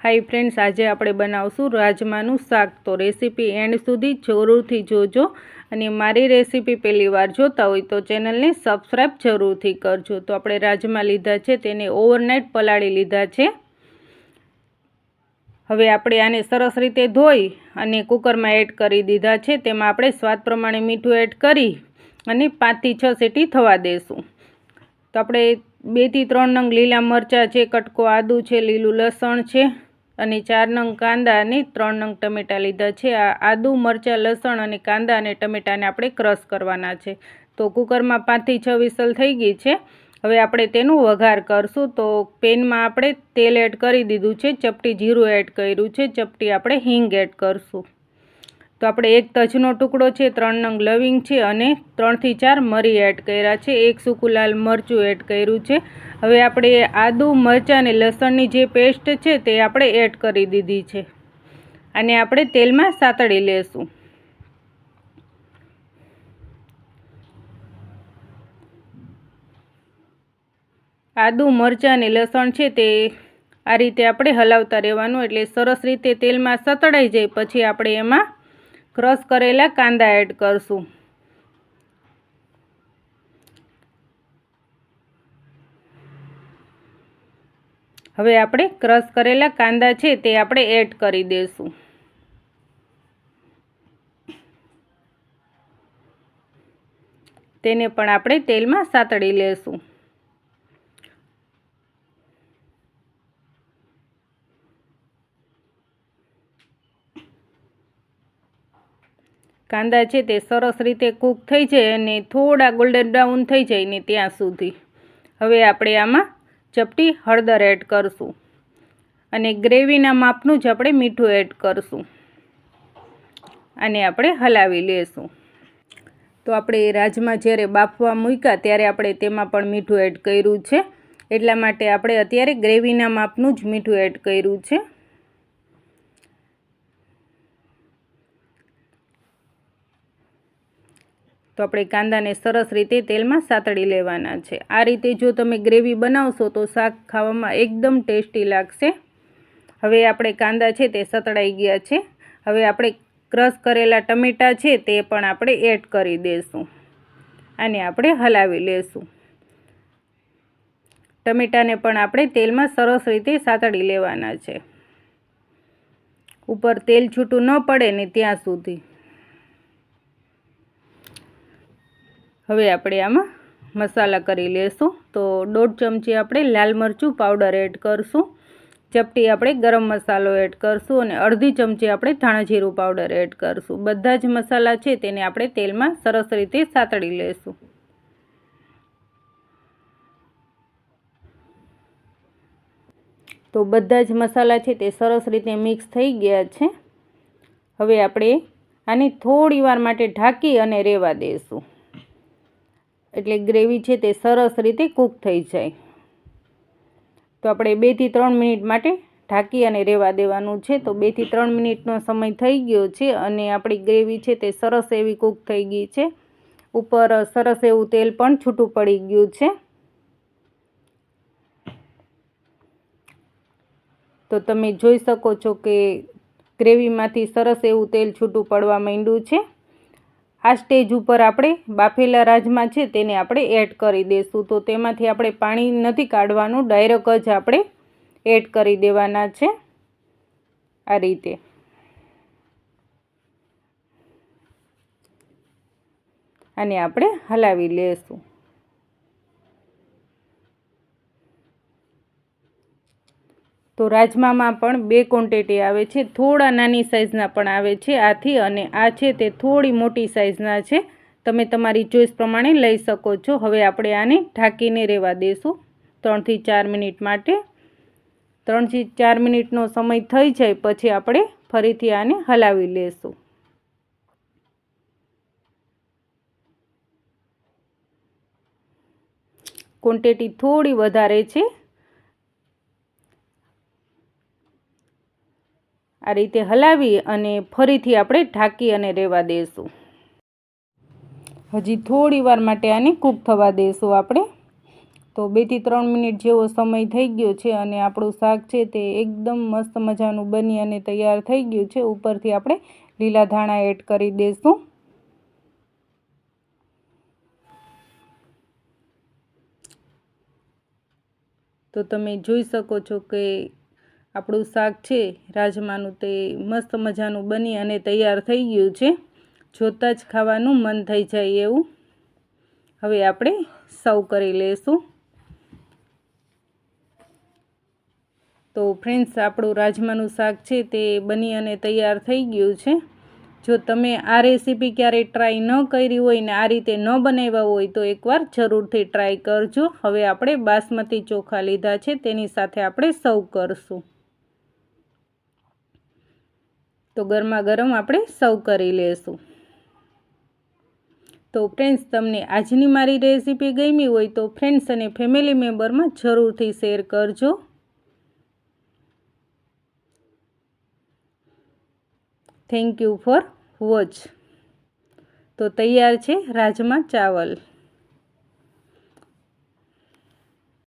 Hi friends, આજે આપણે બનાવશું રાજમાનું શાક। તો રેસીપી એન્ડ સુધી જરૂરથી જોજો અને મારી રેસીપી પહેલી વાર જોતા હોય તો ચેનલને સબસ્ક્રાઈબ જરૂરથી કરજો। તો આપણે રાજમા લીધા છે, તેને ઓવરનાઇટ પલાળી લીધા છે। હવે આપણે આને સરસ રીતે ધોઈ અને કુકરમાં એડ કરી દીધા છે। તેમાં આપણે સ્વાદ પ્રમાણે મીઠું એડ કરી અને 5 થી 6 સીટી થવા દેશું। તો આપણે 2 થી 3 નંગ લીલા મરચાં છે, કટકો આદુ છે, લીલું લસણ છે અને 4 નંગ કાંદા અને 3 નંગ ટમેટા લીધા છે। આ આદુ, મરચાં, લસણ અને કાંદા અને ટમેટાને આપણે ક્રશ કરવાના છે। તો કુકરમાં 5 થી 6 વિસલ થઈ ગઈ છે। હવે આપણે તેનું વઘાર કરશું। તો પેનમાં આપણે તેલ એડ કરી દીધું છે, ચપટી જીરું એડ કર્યું છે, ચપટી આપણે હિંગ એડ કરશું। તો આપણે 1 તજનો ટુકડો છે, 3 નંગ લવિંગ છે અને 3 થી 4 મરી એડ કર્યા છે, 1 સૂકું લાલ મરચું એડ કર્યું છે। હવે આપણે આદુ, મરચાં અને લસણની જે પેસ્ટ છે તે આપણે એડ કરી દીધી છે અને આપણે તેલમાં સાતળી લેશું। આદુ, મરચાં અને લસણ છે તે આ રીતે આપણે હલાવતા રહેવાનું, એટલે સરસ રીતે તેલમાં સતળાઈ જાય પછી આપણે એમાં ક્રશ કરેલા કાંદા એડ કરશું। હવે આપણે ક્રશ કરેલા કાંદા છે તે આપણે એડ કરી દઈશું। તેને પણ આપણે તેલમાં સાતળી લેશું। કાંદા છે તે સરસ રીતે કૂક થઈ જાય અને થોડા ગોલ્ડન બ્રાઉન થઈ જાય ને ત્યાં સુધી હવે આપણે આમાં ચપટી હળદર એડ કરશું અને ગ્રેવીના માપનું જ આપણે મીઠું એડ કરશું। આને આપણે હલાવી લેશું। તો આપણે રાજમા જ્યારે બાફવા મૂક્યા ત્યારે આપણે તેમાં પણ મીઠું એડ કર્યું છે, એટલા માટે આપણે અત્યારે ગ્રેવીના માપનું જ મીઠું એડ કર્યું છે। તો આપણે કાંદાને સરસ રીતે તેલમાં સાતળી લેવાના છે। આ રીતે જો તમે ગ્રેવી બનાવશો તો શાક ખાવામાં એકદમ ટેસ્ટી લાગશે। હવે આપણે કાંદા છે તે સતળાઈ ગયા છે। હવે આપણે ક્રશ કરેલા ટમેટાં છે તે પણ આપણે એડ કરી દઈશું। આને આપણે હલાવી લેશું। ટમેટાને પણ આપણે તેલમાં સરસ રીતે સાતળી લેવાના છે, ઉપર તેલ છૂટું ન પડે ને ત્યાં સુધી। હવે આપણે આમાં મસાલા કરી લેશું। તો 1.5 ચમચી આપણે લાલ મરચું પાવડર એડ કરશું, ચપટી આપણે ગરમ મસાલો એડ કરશું અને અડધી ચમચી આપણે ધાણા જીરું પાવડર એડ કરશું। બધા જ મસાલા છે તેને આપણે તેલમાં સરસ રીતે સાતળી લેશું। તો બધા જ મસાલા છે તે સરસ રીતે મિક્સ થઈ ગયા છે। હવે આપણે આને થોડી વાર માટે ઢાંકી અને રહેવા દઈશું, એટલે ગ્રેવી છે તે સરસ રીતે કૂક થઈ જાય। તો આપણે 2 થી 3 મિનિટ માટે ઢાંકી અને રહેવા દેવાનું છે। તો 2 થી 3 મિનિટનો સમય થઈ ગયો છે અને આપણી ગ્રેવી છે તે સરસ એવી કૂક થઈ ગઈ છે, ઉપર સરસ એવું તેલ પણ છૂટું પડી ગયું છે। તો તમે જોઈ શકો છો કે ગ્રેવીમાંથી સરસ એવું તેલ છૂટું પડવા માંડ્યું છે। આ સ્ટેજ ઉપર આપણે બાફેલા રાજમા છે તેને આપણે એડ કરી દઈશું। તો તેમાંથી આપણે પાણી નથી કાઢવાનું, ડાયરેક્ટ જ આપણે એડ કરી દેવાના છે આ રીતે। આને આપણે હલાવી લેશું। તો રાજમામાં પણ 2 ક્વોન્ટિટી આવે છે, થોડા નાની સાઇઝના પણ આવે છે આથી, અને આ છે તે થોડી મોટી સાઇઝના છે। તમે તમારી ચોઈસ પ્રમાણે લઈ શકો છો। હવે આપણે આને ઢાંકીને રહેવા દઈશું 3 થી 4 મિનિટ માટે। 3 થી 4 મિનિટનો સમય થઈ જાય પછી આપણે ફરીથી આને હલાવી લેશું। ક્વોન્ટિટી થોડી વધારે છે। આ રીતે હલાવી અને ફરીથી આપણે ઢાંકી અને રહેવા દઈશું। હજી થોડી વાર માટે આને કૂક થવા દઈશું આપણે। તો 2 થી 3 મિનિટ જેવો સમય થઈ ગયો છે અને આપણું શાક છે તે એકદમ મસ્ત મજાનું બની અને તૈયાર થઈ ગયું છે. ઉપરથી આપણે લીલા ધાણા એડ કરી દઈશું. તો તમે જોઈ શકો છો કે આપણું શાક છે રાજમાનું તે મસ્ત મજાનું બની અને તૈયાર થઈ ગયું છે. જોતાં જ ખાવાનું મન થઈ જાય એવું. હવે આપણે સર્વ કરી લઈશું. તો ફ્રેન્ડ્સ, આપણું રાજમાનું શાક છે તે બની અને તૈયાર થઈ ગયું છે. જો તમે આ રેસીપી ક્યારેય ટ્રાય ન કરી હોય ને આ રીતે ન બનાવ્યા હોય તો એકવાર જરૂરથી ટ્રાય કરજો. હવે આપણે બાસમતી ચોખા લીધા છે તેની સાથે આપણે સર્વ કરશું. તો ગરમા ગરમ આપણે સર્વ કરી લેશું. તો ફ્રેન્ડ્સ, તમને આજની મારી રેસીપી ગમી હોય તો ફ્રેન્ડ્સ અને ફેમિલી મેમ્બરમાં જરૂરથી શેર કરજો. Thank you for watch. તો તૈયાર છે રાજમા ચાવલ.